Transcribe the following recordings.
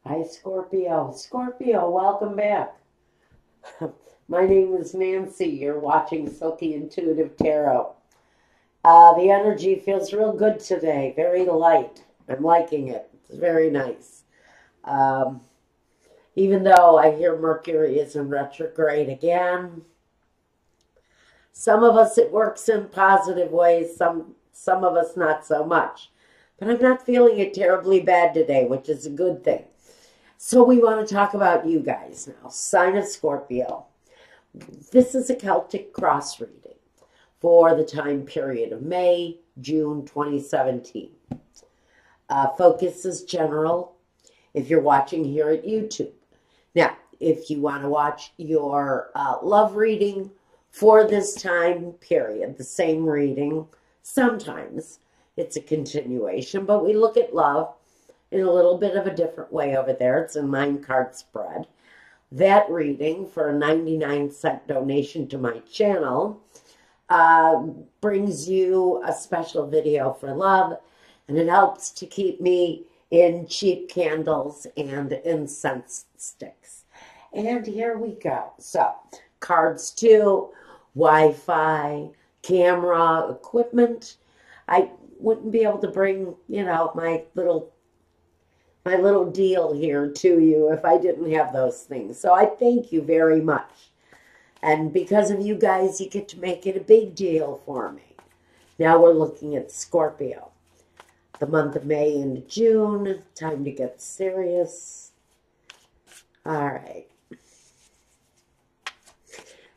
Hi, Scorpio. Scorpio, welcome back. My name is Nancy. You're watching Silky Intuitive Tarot. The energy feels real good today, very light. I'm liking it. It's very nice. Um, Even though I hear Mercury is in retrograde again, some of us it works in positive ways, some of us not so much. But I'm not feeling it terribly bad today, which is a good thing. So we want to talk about you guys now. Sign of Scorpio. This is a Celtic cross reading for the time period of May, June 2017. Focus is general if you're watching here at YouTube. Now, if you want to watch your love reading for this time period, the same reading, sometimes it's a continuation, but we look at love in a little bit of a different way over there. It's a 9-card spread. That reading for a 99-cent donation to my channel brings you a special video for love, and it helps to keep me in cheap candles and incense sticks. And here we go. So, cards too, Wi-Fi, camera, equipment. I wouldn't be able to bring, my little deal here to you if I didn't have those things. So I thank you very much. And because of you guys, you get to make it a big deal for me. Now we're looking at Scorpio. The month of May into June. Time to get serious. All right.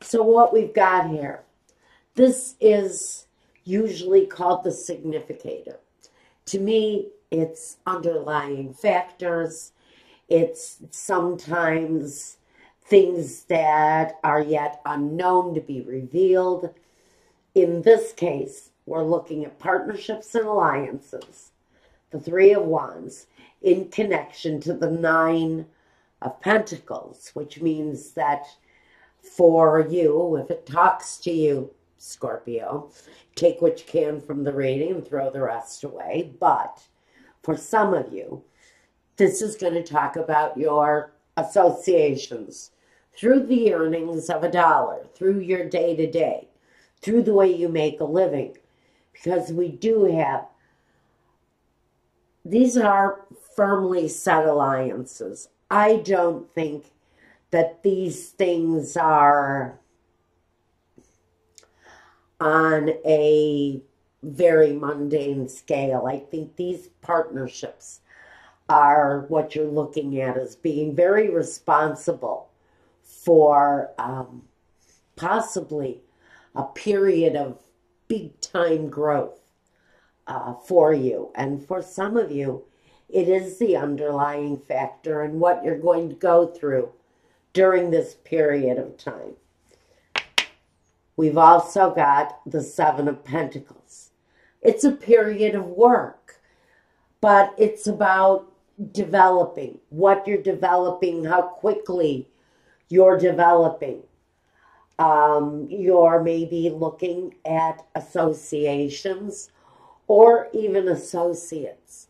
So what we've got here. This is usually called the significator. To me, it's underlying factors. It's sometimes things that are yet unknown to be revealed. In this case, we're looking at partnerships and alliances. The Three of Wands in connection to the Nine of Pentacles, which means that for you, if it talks to you, Scorpio, take what you can from the reading and throw the rest away. But for some of you, this is going to talk about your associations through the earnings of a dollar, through your day-to-day, through the way you make a living. Because we do have, these are firmly set alliances. I don't think that these things are on a very mundane scale. I think these partnerships are what you're looking at as being very responsible for possibly a period of big-time growth for you. And for some of you, it is the underlying factor in what you're going to go through during this period of time. We've also got the Seven of Pentacles. It's a period of work, but it's about developing, what you're developing, how quickly you're developing. You're maybe looking at associations or even associates,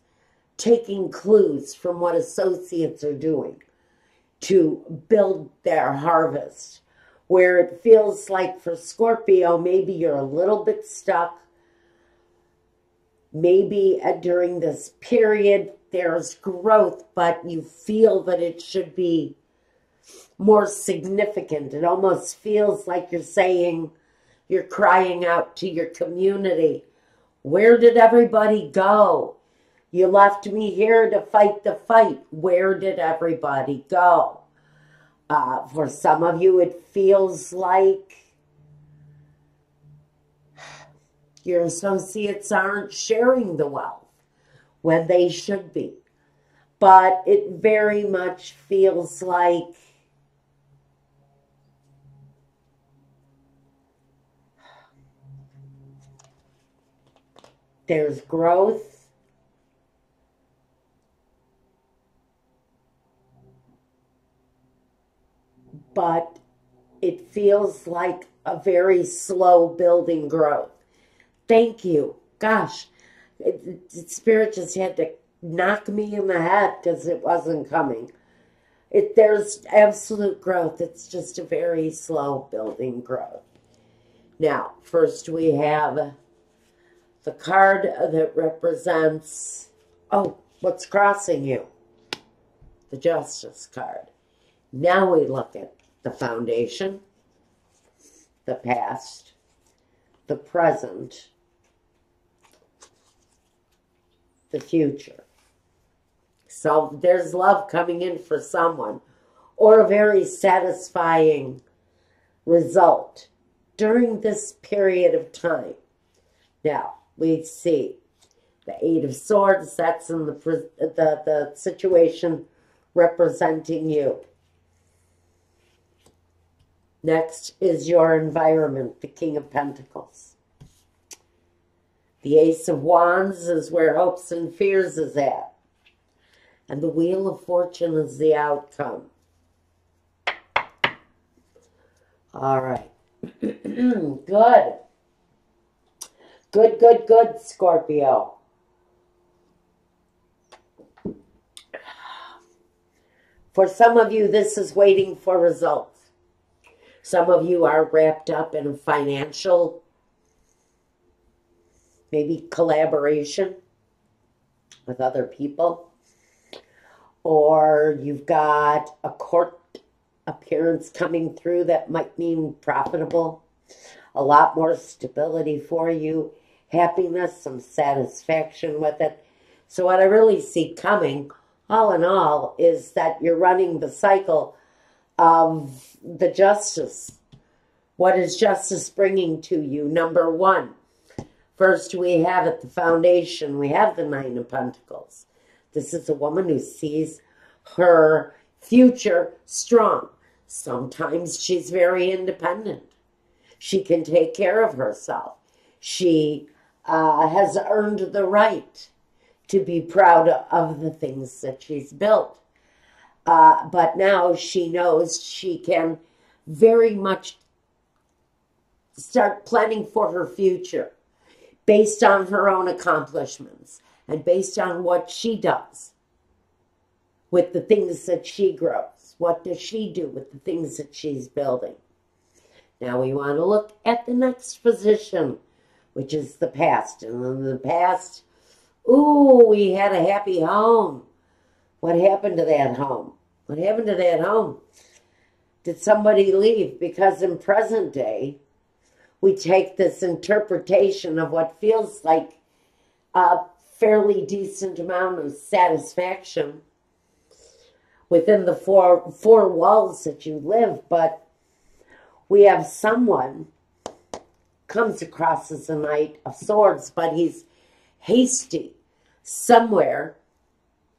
taking clues from what associates are doing to build their harvest, where it feels like for Scorpio, maybe you're a little bit stuck. Maybe during this period, there's growth, but you feel that it should be more significant. It almost feels like you're saying, you're crying out to your community. Where did everybody go? You left me here to fight the fight. Where did everybody go? For some of you, it feels like your associates aren't sharing the wealth when they should be. But it very much feels like there's growth, but it feels like a very slow building growth. Thank you. Gosh, Spirit just had to knock me in the head because it wasn't coming. There's absolute growth. It's just a very slow building growth. Now, first we have the card that represents, oh, what's crossing you? The Justice card. Now we look at the foundation, the past, the present, the future. So there's love coming in for someone, or a very satisfying result during this period of time. Now, we see the Eight of Swords, that's in the situation representing you. Next is your environment, the King of Pentacles. The Ace of Wands is where hopes and fears is at. And the Wheel of Fortune is the outcome. All right. Good. Good, Scorpio. For some of you, this is waiting for results. Some of you are wrapped up in a financial, maybe collaboration with other people. Or you've got a court appearance coming through that might mean profitable. A lot more stability for you. Happiness, some satisfaction with it. So what I really see coming, all in all, is that you're running the cycle of the justice. What is justice bringing to you? Number one, first we have at the foundation, we have the Nine of Pentacles. This is a woman who sees her future strong. Sometimes she's very independent. She can take care of herself. She has earned the right to be proud of the things that she's built. But now she knows she can very much start planning for her future based on her own accomplishments and based on what she does with the things that she grows. What does she do with the things that she's building? Now we want to look at the next position, which is the past. And in the past, ooh, we had a happy home. What happened to that home? What happened to that home? Did somebody leave? Because in present day, we take this interpretation of what feels like a fairly decent amount of satisfaction within the four walls that you live, but we have someone comes across as a Knight of Swords, but he's hasty somewhere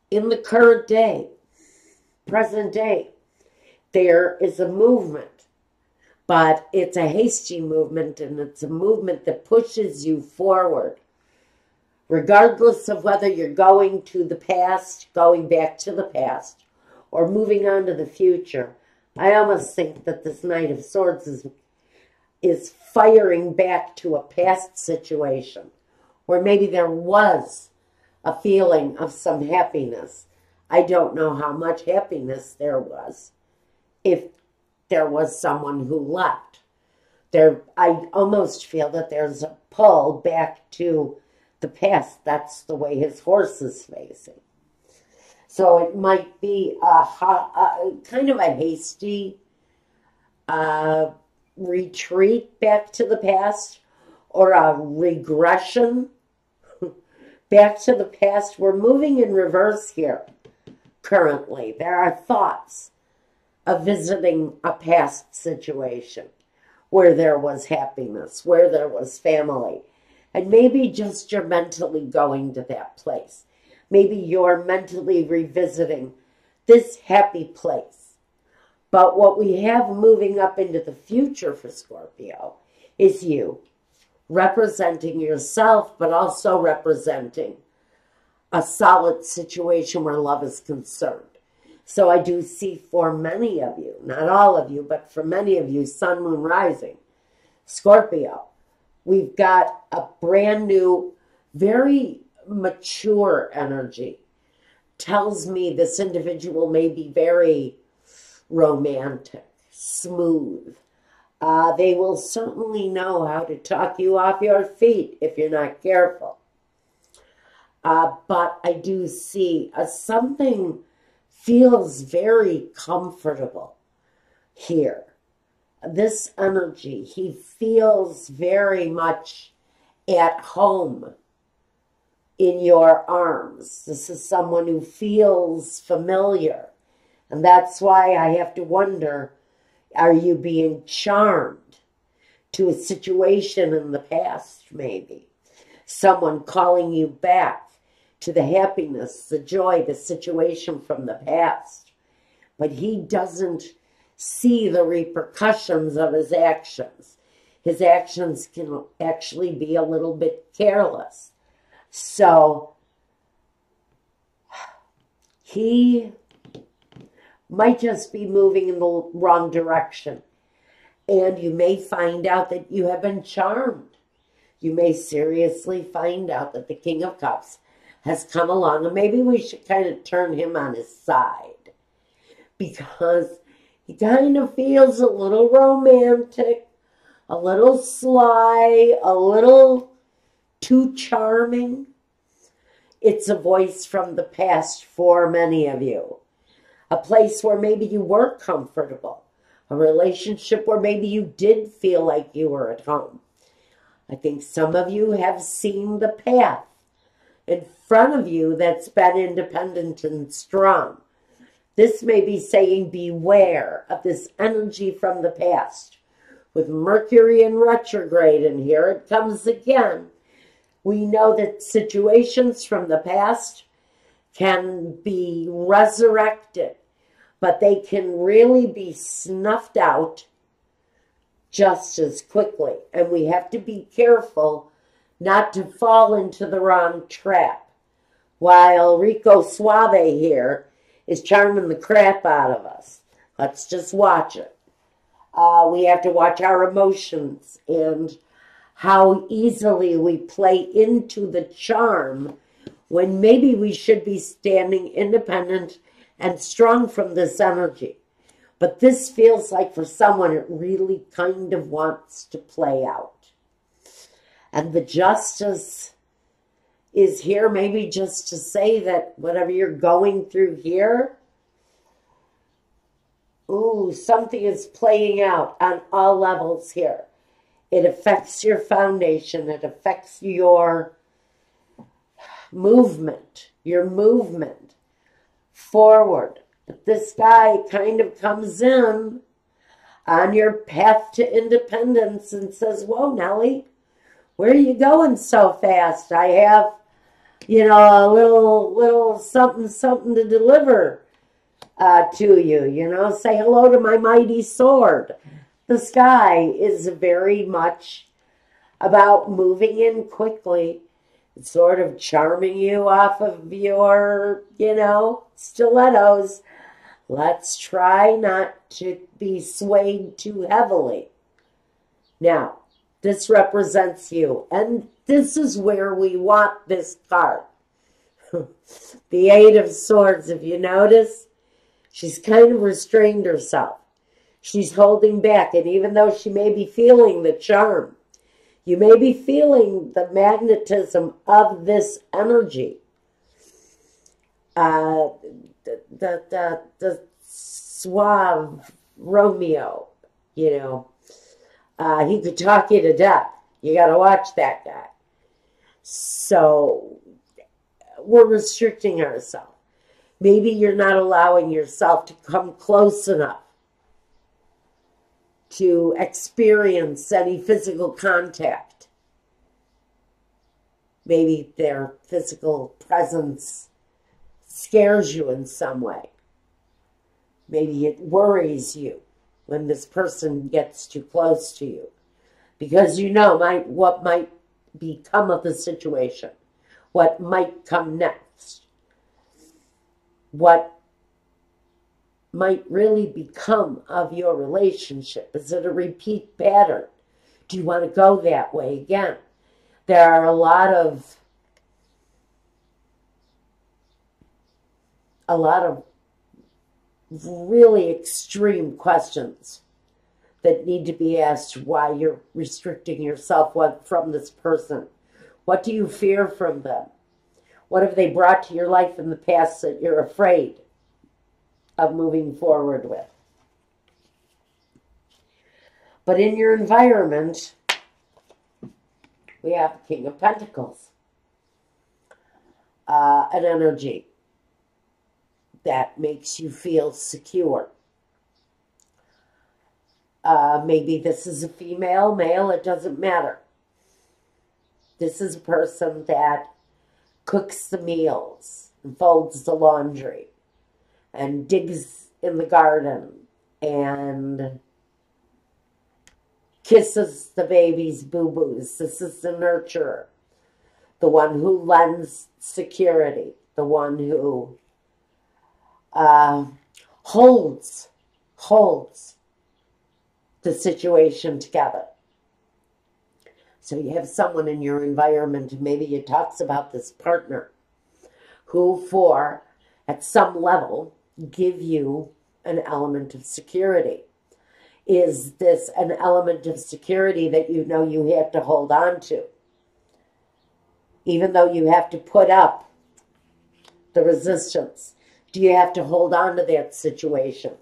in the current day, present day. There is a movement, but it's a hasty movement, and it's a movement that pushes you forward. Regardless of whether you're going to the past, going back to the past, or moving on to the future, I almost think that this Knight of Swords is firing back to a past situation where maybe there was a feeling of some happiness. I don't know how much happiness there was if there was someone who left. I almost feel that there's a pull back to the past. That's the way his horse is facing. So it might be a kind of a hasty retreat back to the past, or a regression back to the past. We're moving in reverse here currently. There are thoughts of visiting a past situation where there was happiness, where there was family. And maybe just you're mentally going to that place. Maybe you're mentally revisiting this happy place. But what we have moving up into the future for Scorpio is you representing yourself, but also representing a solid situation where love is concerned. So I do see for many of you, not all of you, but for many of you, Sun, Moon, Rising, Scorpio, we've got a brand new, very mature energy tells me this individual may be very romantic, smooth. They will certainly know how to talk you off your feet if you're not careful. But I do see something feels very comfortable here. This energy, he feels very much at home in your arms. This is someone who feels familiar. And that's why I have to wonder, are you being charmed to a situation in the past, maybe? Someone calling you back to the happiness, the joy, the situation from the past. But he doesn't see the repercussions of his actions. His actions can actually be a little bit careless. So he might just be moving in the wrong direction. And you may find out that you have been charmed. You may seriously find out that the King of Cups has come along, and maybe we should kind of turn him on his side, because he kind of feels a little romantic, a little sly, a little too charming. It's a voice from the past for many of you. A place where maybe you were comfortable. A relationship where maybe you did feel like you were at home. I think some of you have seen the path in front of you that's been independent and strong. This may be saying beware of this energy from the past. With Mercury in retrograde, and here it comes again, we know that situations from the past can be resurrected, but they can really be snuffed out just as quickly. And we have to be careful not to fall into the wrong trap. While Rico Suave here is charming the crap out of us. Let's just watch it. We have to watch our emotions and how easily we play into the charm when maybe we should be standing independent and strong from this energy. But this feels like for someone it really kind of wants to play out. And the Justice is here maybe just to say that whatever you're going through here, ooh, something is playing out on all levels here. It affects your foundation. It affects your movement forward. But this guy kind of comes in on your path to independence and says, whoa, Nellie, where are you going so fast? I have, you know, a little something to deliver to you, you know. Say hello to my mighty sword. The sky is very much about moving in quickly, sort of charming you off of your, you know, stilettos. Let's try not to be swayed too heavily. Now, this represents you, and this is where we want this card. The Eight of Swords, if you notice, she's kind of restrained herself. She's holding back, and even though she may be feeling the charm, you may be feeling the magnetism of this energy. The suave Romeo, you know, he could talk you to death. You got to watch that guy. So we're restricting ourselves. Maybe you're not allowing yourself to come close enough to experience any physical contact. Maybe their physical presence scares you in some way. Maybe it worries you when this person gets too close to you, because you know what might become of the situation, what might come next, what might really become of your relationship. Is it a repeat pattern? Do you want to go that way again? There are a lot of a lot of really extreme questions that need to be asked why you're restricting yourself from this person. What do you fear from them? What have they brought to your life in the past that you're afraid of moving forward with? But in your environment, we have King of Pentacles, an energy that makes you feel secure. Maybe this is a female, male, it doesn't matter. This is a person that cooks the meals and folds the laundry and digs in the garden and kisses the baby's boo-boos. This is the nurturer, the one who lends security, the one who holds the situation together. So you have someone in your environment, maybe it talks about this partner, who at some level, give you an element of security. Is this an element of security that you know you have to hold on to? Even though you have to put up the resistance, do you have to hold on to that situation?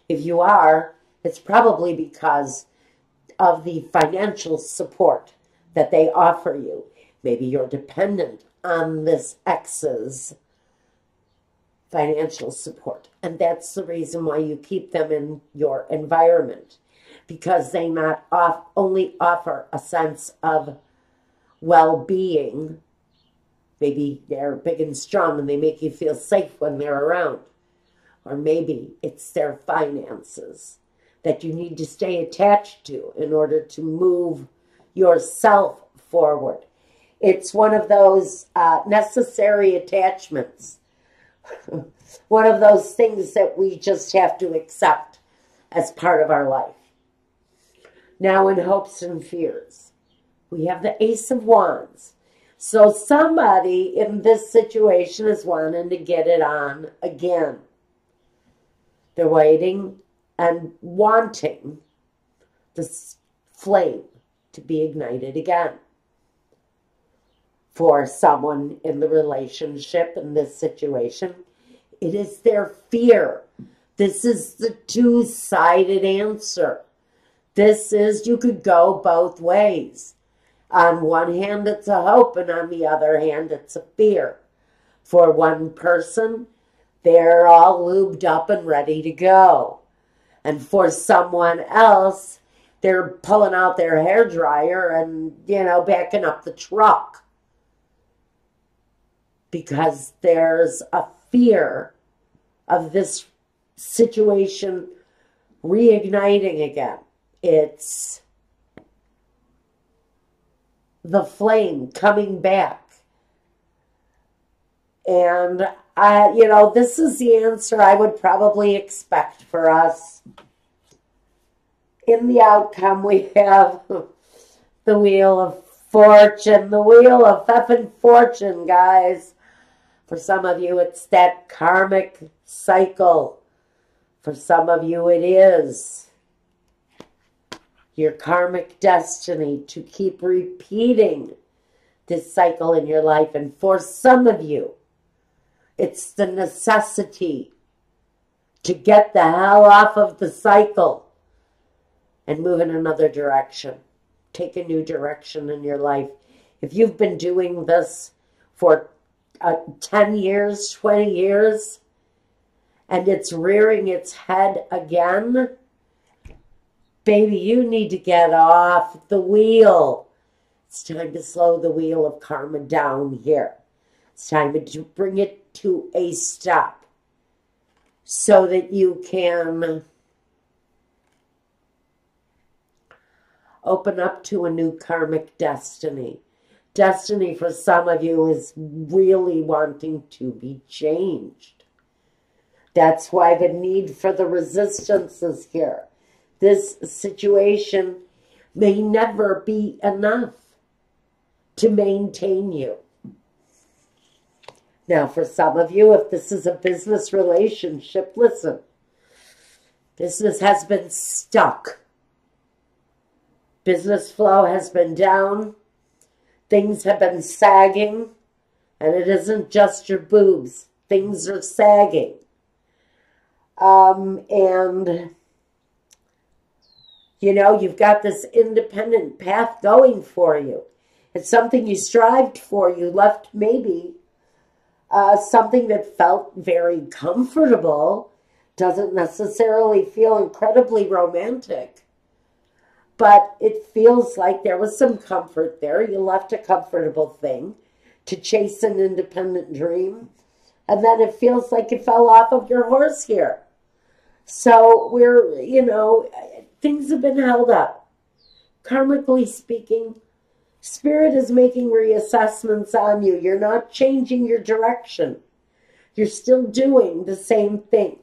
If you are, it's probably because of the financial support that they offer you. Maybe you're dependent on this ex's financial support. And that's the reason why you keep them in your environment, because they not only offer a sense of well-being. Maybe they're big and strong and they make you feel safe when they're around. Or maybe it's their finances that you need to stay attached to in order to move yourself forward. It's one of those necessary attachments. One of those things that we just have to accept as part of our life. Now in hopes and fears, we have the Ace of Wands. So somebody in this situation is wanting to get it on again. They're waiting and wanting this flame to be ignited again. For someone in the relationship in this situation, it is their fear. This is the two-sided answer. This is, you could go both ways. On one hand, it's a hope, and on the other hand, it's a fear. For one person, they're all lubed up and ready to go. And for someone else, they're pulling out their hairdryer and, backing up the truck. Because there's a fear of this situation reigniting again. It's the flame coming back. And, this is the answer I would probably expect for us. In the outcome, we have the Wheel of Fortune, the Wheel of effing Fortune, guys. For some of you, it's that karmic cycle. For some of you, it is your karmic destiny to keep repeating this cycle in your life. And for some of you, it's the necessity to get the hell off of the cycle and move in another direction. Take a new direction in your life. If you've been doing this for 10 years, 20 years, and it's rearing its head again, baby, you need to get off the wheel. It's time to slow the wheel of karma down here. It's time to bring it to a stop so that you can open up to a new karmic destiny. Destiny for some of you is really wanting to be changed. That's why the need for the resistance is here. This situation may never be enough to maintain you. Now, for some of you, if this is a business relationship, listen, business has been stuck. Business flow has been down. Things have been sagging. And it isn't just your boobs. Things are sagging. And, you know, you've got this independent path going for you. It's something you strived for. You left maybe something that felt very comfortable. Doesn't necessarily feel incredibly romantic. But it feels like there was some comfort there. You left a comfortable thing to chase an independent dream. And then it feels like you fell off of your horse here. So we're, you know, things have been held up. Karmically speaking, Spirit is making reassessments on you. You're not changing your direction. You're still doing the same thing.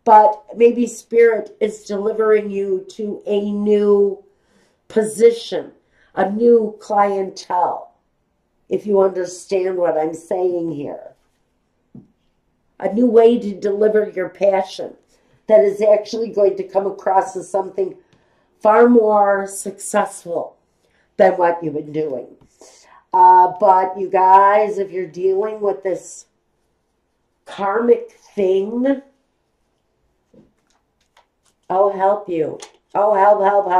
But maybe Spirit is delivering you to a new position, a new clientele, if you understand what I'm saying here. A new way to deliver your passion that is actually going to come across as something far more successful than what you've been doing. But you guys, if you're dealing with this karmic thing, oh, help you. Oh, help, help,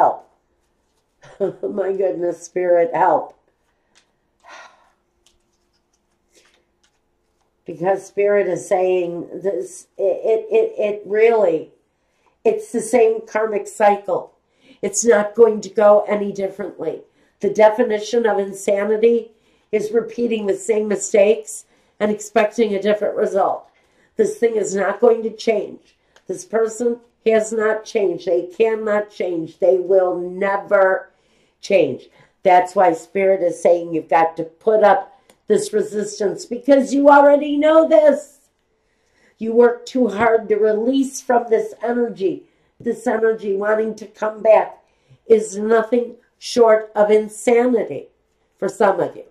help. My goodness, Spirit, help. Because Spirit is saying this, it really, it's the same karmic cycle. It's not going to go any differently. The definition of insanity is repeating the same mistakes and expecting a different result. This thing is not going to change. This person has not changed. They cannot change. They will never change. That's why Spirit is saying you've got to put up this resistance, because you already know this. You work too hard to release from this energy. This energy wanting to come back is nothing short of insanity for some of you.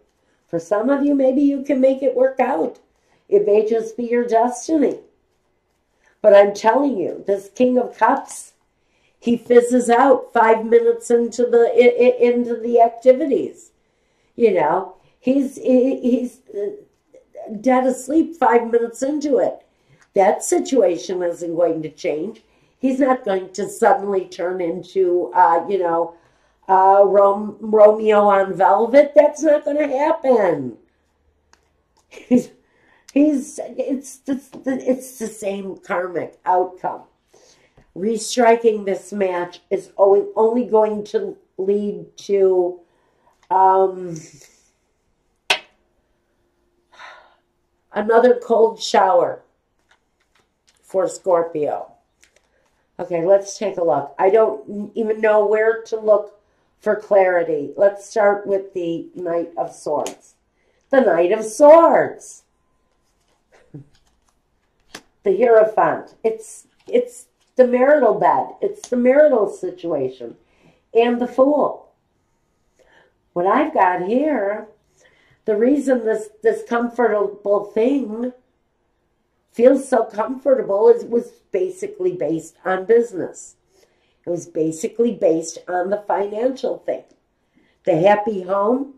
For some of you, maybe you can make it work out. It may just be your destiny. But I'm telling you, this King of Cups, he fizzes out 5 minutes into the activities. You know, he's dead asleep 5 minutes into it. That situation isn't going to change. He's not going to suddenly turn into, Romeo on Velvet. That's not going to happen. It's the same karmic outcome. Restriking this match is only going to lead to another cold shower for Scorpio. Okay, let's take a look. I don't even know where to look for clarity. Let's start with the Knight of Swords. The Knight of Swords. The Hierophant. It's the marital bed. It's the marital situation. And the Fool. What I've got here, the reason this comfortable thing feels so comfortable was basically based on business. It was basically based on the financial thing. The happy home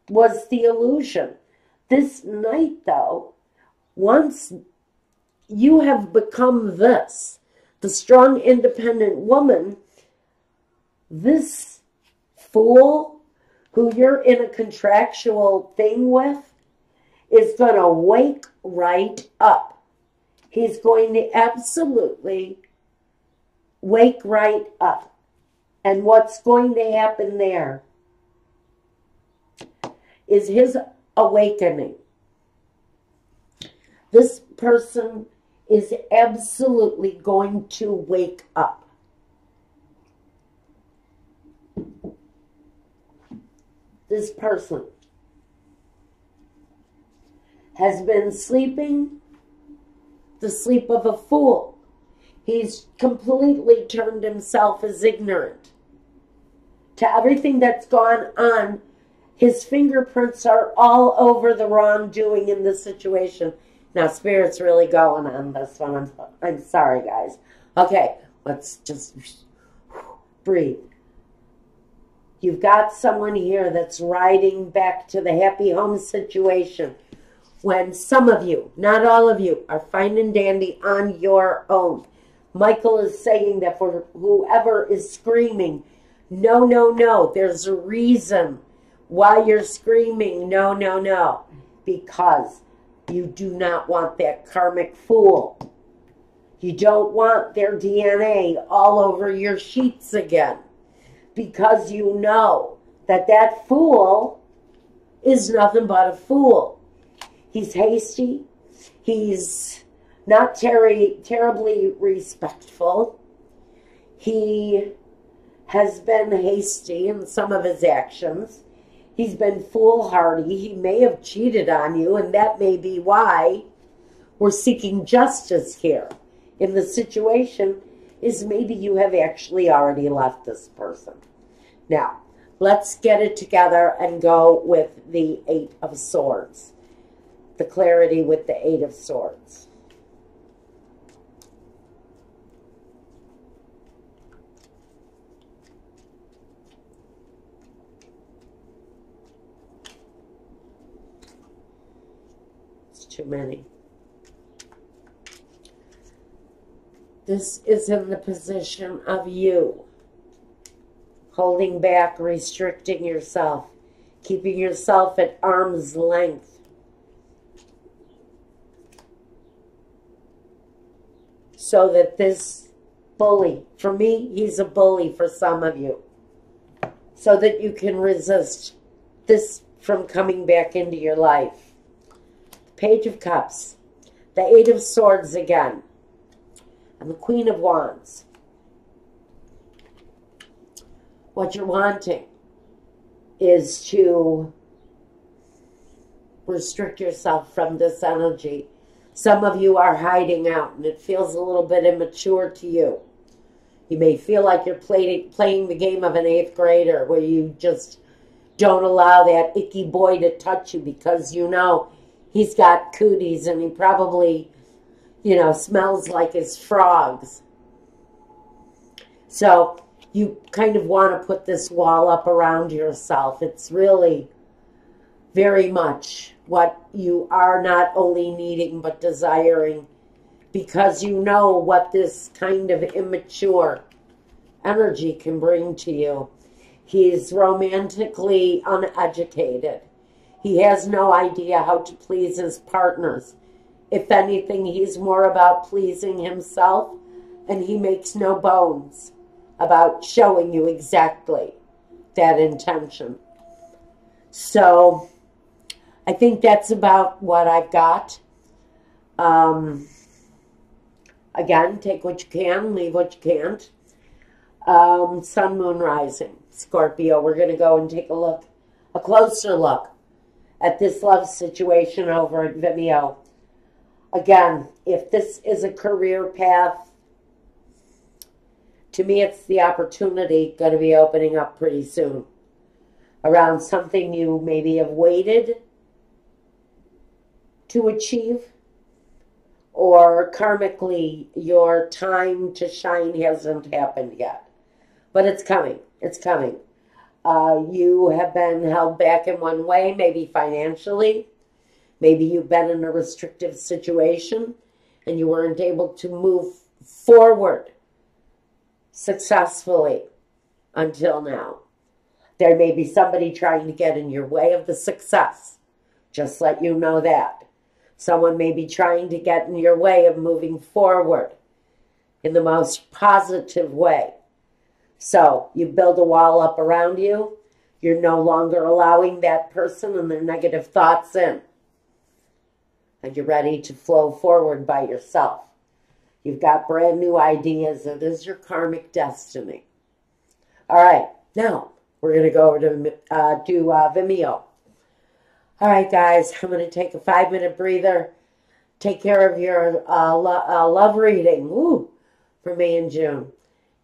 was the illusion. This Knight, though, once you have become this, the strong, independent woman, this Fool who you're in a contractual thing with is going to wake right up. He's going to absolutely wake right up. And what's going to happen there is his awakening. This person is absolutely going to wake up. This person has been sleeping the sleep of a fool. He's completely turned himself as ignorant to everything that's gone on. His fingerprints are all over the wrongdoing in this situation. Now, Spirit's really going on this one. I'm sorry, guys. Okay, let's just breathe. You've got someone here that's riding back to the happy home situation when some of you, not all of you, are fine and dandy on your own. Michael is saying that for whoever is screaming, no, no, no, there's a reason why you're screaming, no, no, no, because you do not want that karmic fool. You don't want their DNA all over your sheets again, because you know that that fool is nothing but a fool. He's hasty. He's not terribly respectful. He has been hasty in some of his actions. He's been foolhardy. He may have cheated on you, and that may be why we're seeking justice here. In the situation is maybe you have actually already left this person. Now, let's get it together and go with the Eight of Swords. The clarity with the Eight of Swords. It's too many. This is in the position of you holding back, restricting yourself, keeping yourself at arm's length. So that this bully, for me, he's a bully for some of you, so that you can resist this from coming back into your life. Page of Cups, the Eight of Swords again, and the Queen of Wands. What you're wanting is to restrict yourself from this energy. Some of you are hiding out, and it feels a little bit immature to you. You may feel like you're playing the game of an 8th grader, where you just don't allow that icky boy to touch you because you know he's got cooties and he probably, you know, smells like his frogs. So you kind of want to put this wall up around yourself. It's really very much what you are not only needing but desiring, because you know what this kind of immature energy can bring to you. He's romantically uneducated. He has no idea how to please his partners. If anything, he's more about pleasing himself, and he makes no bones about showing you exactly that intention. So I think that's about what I've got. Again, take what you can, leave what you can't. Sun, Moon, Rising, Scorpio. We're going to go and take a closer look at this love situation over at Vimeo. Again, if this is a career path, to me it's the opportunity going to be opening up pretty soon around something you maybe have waited to achieve, or karmically your time to shine hasn't happened yet. But it's coming. It's coming. You have been held back in one way, maybe financially. Maybe you've been in a restrictive situation and you weren't able to move forward successfully until now. There may be somebody trying to get in your way of the success. Just let you know that. Someone may be trying to get in your way of moving forward in the most positive way. So you build a wall up around you. You're no longer allowing that person and their negative thoughts in. And you're ready to flow forward by yourself. You've got brand new ideas. It is your karmic destiny. All right. Now, we're going to go over to Vimeo. All right, guys. I'm going to take a 5-minute breather. Take care of your love reading. Woo, for May and June.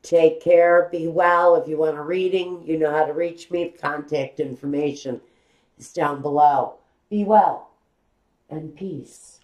Take care. Be well. If you want a reading, you know how to reach me. Contact information is down below. Be well and peace.